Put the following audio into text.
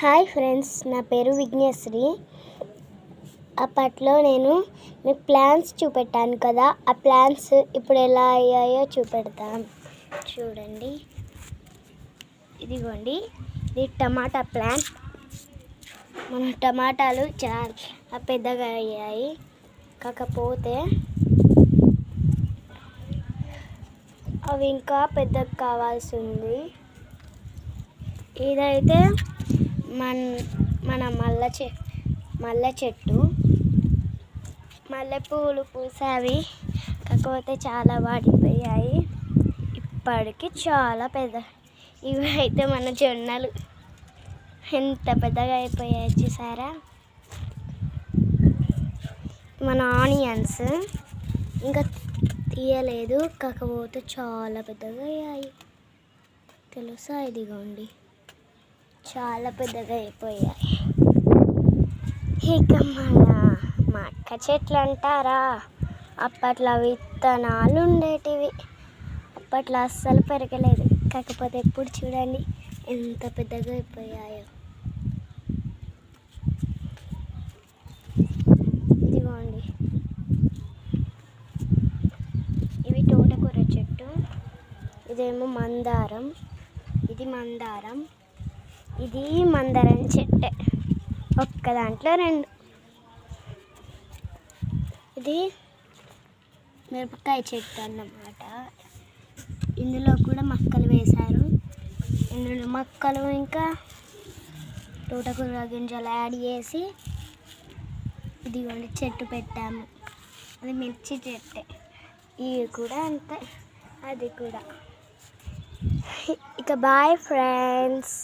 Hi friends, నా పేరు విఘ్నేశ్వరి. అప్పట్లో నేను మీకు ప్లాన్స్ చూపెట్టాను కదా, ఆ ప్లాన్స్ ఇప్పుడు ఎలా అయ్యాయో చూపెడతాం. చూడండి, ఇదిగోండి, ఇది టమాటా ప్లాంట్. మన టమాటాలు చాలా పెద్దగా అయ్యాయి, కాకపోతే అవి ఇంకా పెద్దగా కావాల్సి ఉంది. ఇదైతే మన మల్లె చెట్టు, మల్లెపూలు పూసావి, కాకపోతే చాలా వాడిపోయాయి. ఇప్పటికి చాలా పెద్ద. ఇవి అయితే మన జొన్నలు ఎంత పెద్దగా అయిపోయాయి చూసారా. మన ఆనియన్స్ ఇంకా తీయలేదు, కాకపోతే చాలా పెద్దగా అయ్యాయి తెలుసా. ఇదిగోండి, చాలా పెద్దగా అయిపోయాయి. ఇక మా అక్క చెట్లు అంటారా, అప్పట్లో విత్తనాలు ఉండేటివి, అప్పట్లో అస్సలు పెరగలేదు, కాకపోతే ఇప్పుడు చూడండి ఎంత పెద్దగా అయిపోయాయో. ఇదిగోండి, ఇవి తోటకూర చెట్టు, ఇదేమో మందారం, ఇది మందారం, ఇది మందారం చెట్టే, ఒక్క దాంట్లో రెండు. ఇది మిరపకాయ చెట్టు అన్నమాట. ఇందులో కూడా మొక్కలు వేశారు. ఇందులో మొక్కలు ఇంకా తోటకూర గింజలు యాడ్ చేసి ఇదిగోండి చెట్టు పెట్టాము. అది మిర్చి చెట్టే, ఇవి కూడా అంతే, అది కూడా. ఇక బాయ్ ఫ్రెండ్స్.